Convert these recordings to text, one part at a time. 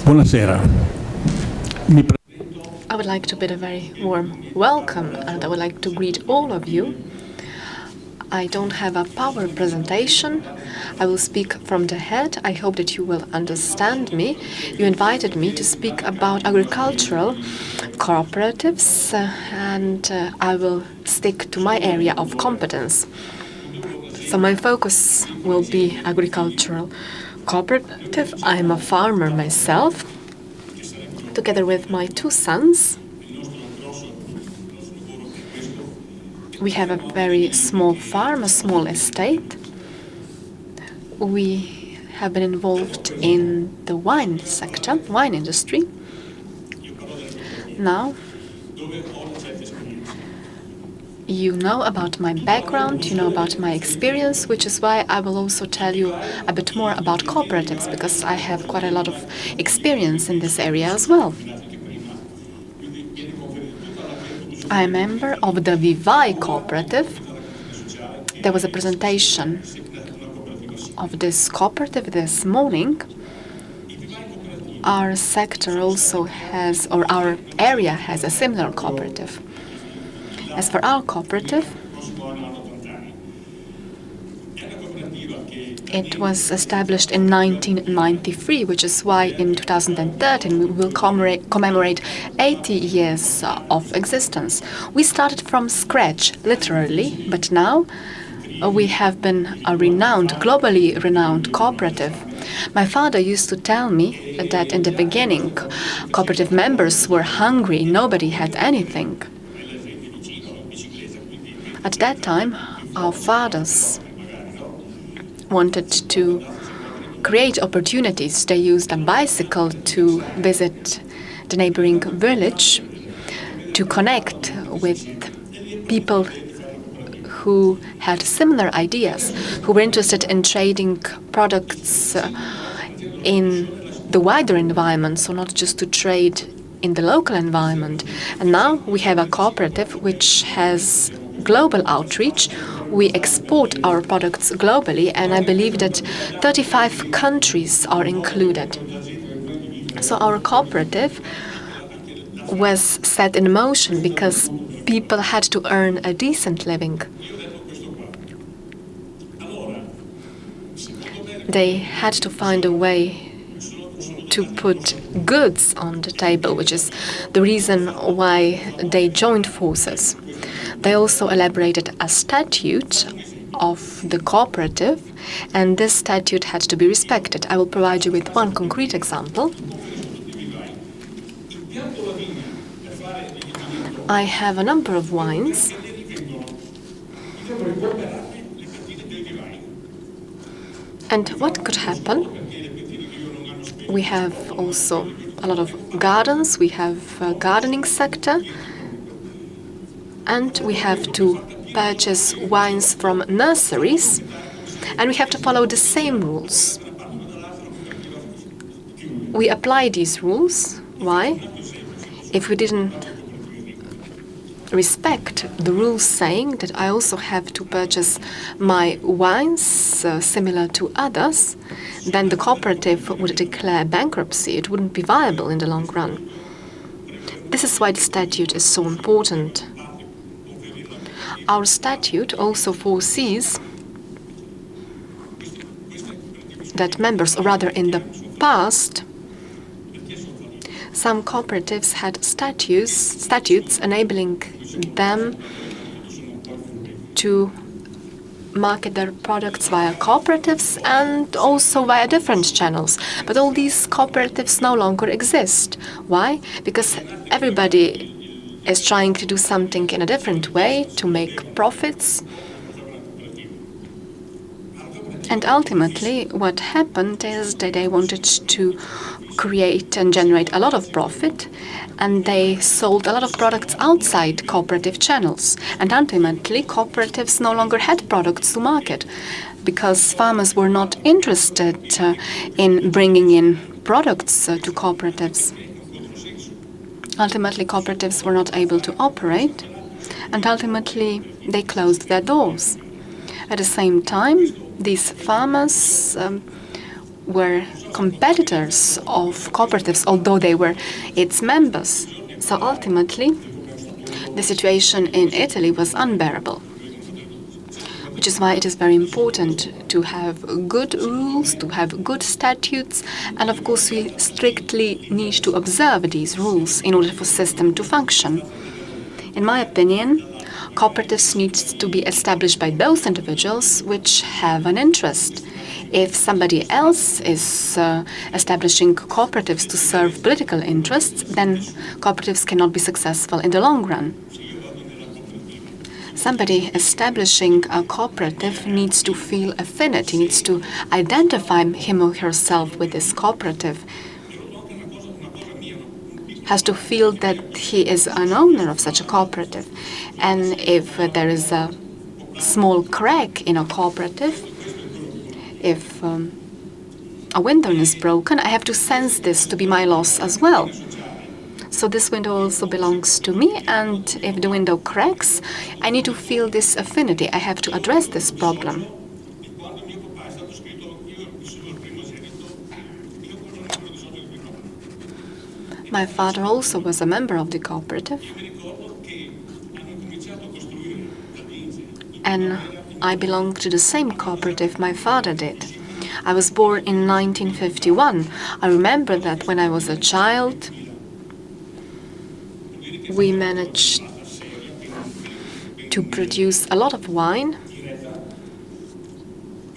Buonasera. I would like to bid a very warm welcome, and I would like to greet all of you. I don't have a PowerPoint presentation. I will speak from the head. I hope that you will understand me. You invited me to speak about agricultural cooperatives, and I will stick to my area of competence. So my focus will be agricultural cooperative. I'm a farmer myself, together with my two sons. We have a very small farm, a small estate. We have been involved in the wine sector, wine industry. Now, you know about my background, you know about my experience, which is why I will also tell you a bit more about cooperatives, because I have quite a lot of experience in this area as well. I'm a member of the Vivai cooperative. There was a presentation of this cooperative this morning. Our sector also has, or our area has, a similar cooperative. As for our cooperative, it was established in 1993, which is why in 2013 we will commemorate 80 years of existence. We started from scratch, literally, but now we have been a globally renowned cooperative. My father used to tell me that in the beginning, cooperative members were hungry, nobody had anything. At that time, our fathers wanted to create opportunities. They used a bicycle to visit the neighboring village, to connect with people who had similar ideas, who were interested in trading products in the wider environment, so not just to trade in the local environment. And now we have a cooperative which has global outreach. We export our products globally, and I believe that 35 countries are included. So our cooperative was set in motion because people had to earn a decent living. They had to find a way to put goods on the table, which is the reason why they joined forces. They also elaborated a statute of the cooperative, and this statute had to be respected. I will provide you with one concrete example. I have a number of wines. And what could happen? We have also a lot of gardens, we have a gardening sector, and we have to purchase wines from nurseries, and we have to follow the same rules. We apply these rules. Why? If we didn't respect the rules saying that I also have to purchase my wines similar to others, then the cooperative would declare bankruptcy. It wouldn't be viable in the long run. This is why the statute is so important. Our statute also foresees that members, or rather in the past, some cooperatives had statutes enabling them to market their products via cooperatives and also via different channels. But all these cooperatives no longer exist. Why? Because everybody is trying to do something in a different way to make profits. And ultimately, what happened is that they wanted to create and generate a lot of profit, and they sold a lot of products outside cooperative channels. And ultimately, cooperatives no longer had products to market because farmers were not interested in bringing in products to cooperatives. Ultimately, cooperatives were not able to operate, and ultimately they closed their doors. At the same time, these farmers were competitors of cooperatives, although they were its members. So ultimately, the situation in Italy was unbearable, which is why it is very important to have good rules, to have good statutes, and of course we strictly need to observe these rules in order for the system to function. In my opinion, cooperatives need to be established by those individuals which have an interest. If somebody else is establishing cooperatives to serve political interests, then cooperatives cannot be successful in the long run. Somebody establishing a cooperative needs to feel affinity, needs to identify him or herself with this cooperative, has to feel that he is an owner of such a cooperative. And if there is a small crack in a cooperative, if a window is broken, I have to sense this to be my loss as well. So this window also belongs to me, and if the window cracks, I need to feel this affinity. I have to address this problem. My father also was a member of the cooperative, and I belong to the same cooperative my father did. I was born in 1951. I remember that when I was a child, we managed to produce a lot of wine,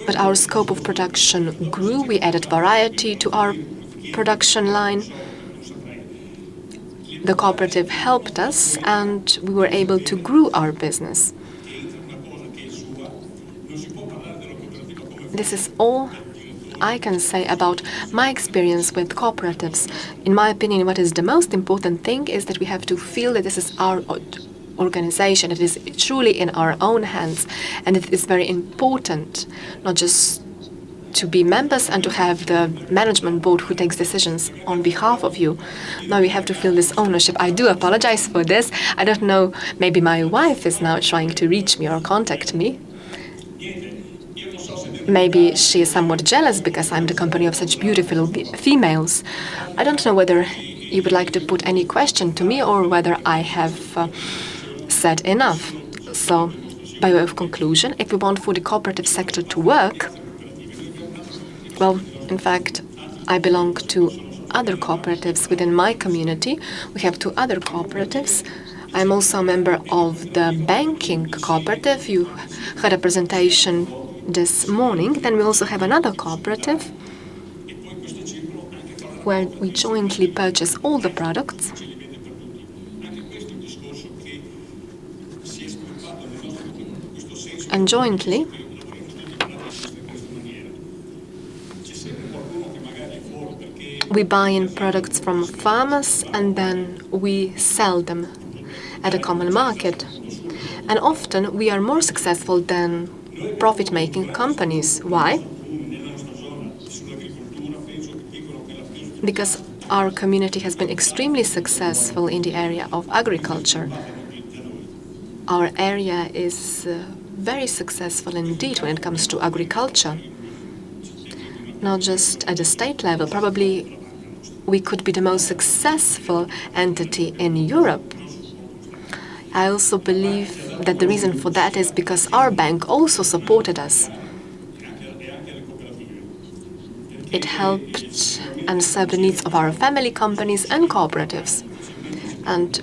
but our scope of production grew. We added variety to our production line. The cooperative helped us, and we were able to grow our business. This is all I can say about my experience with cooperatives. In my opinion, what is the most important thing is that we have to feel that this is our organization. It is truly in our own hands, and it is very important not just to be members and to have the management board who takes decisions on behalf of you. Now we have to feel this ownership. I do apologize for this. I don't know, maybe my wife is now trying to reach me or contact me. Maybe she is somewhat jealous because I'm the company of such beautiful females. I don't know whether you would like to put any question to me or whether I have said enough. So, by way of conclusion, if we want for the cooperative sector to work, well, in fact, I belong to other cooperatives within my community. We have 2 other cooperatives. I'm also a member of the banking cooperative. You had a presentation this morning. Then we also have another cooperative where we jointly purchase all the products. And jointly we buy in products from farmers and then we sell them at a common market. And often we are more successful than profit-making companies. Why? Because our community has been extremely successful in the area of agriculture. Our area is very successful indeed when it comes to agriculture. Not just at the state level, probably we could be the most successful entity in Europe. I also believe that the reason for that is because our bank also supported us. It helped and served the needs of our family companies and cooperatives. And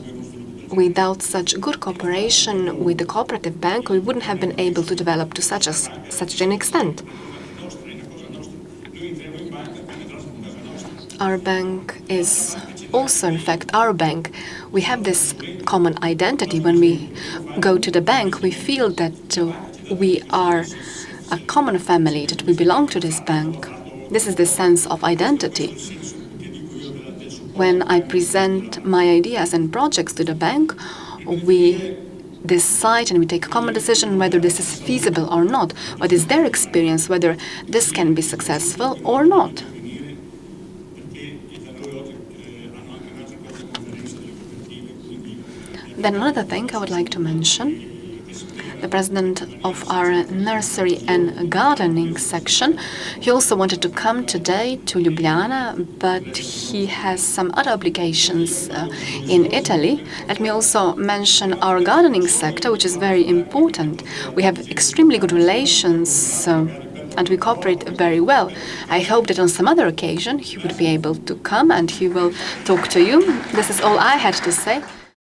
without such good cooperation with the cooperative bank, we wouldn't have been able to develop to such an extent. Our bank is also, in fact, our bank. We have this common identity. When we go to the bank, we feel that we are a common family, that we belong to this bank. This is the sense of identity. When I present my ideas and projects to the bank, we decide and we take a common decision whether this is feasible or not, what is their experience, whether this can be successful or not. Then another thing I would like to mention, the president of our nursery and gardening section. He also wanted to come today to Ljubljana, but he has some other obligations in Italy. Let me also mention our gardening sector, which is very important. We have extremely good relations and we cooperate very well. I hope that on some other occasion he would be able to come and he will talk to you. This is all I had to say.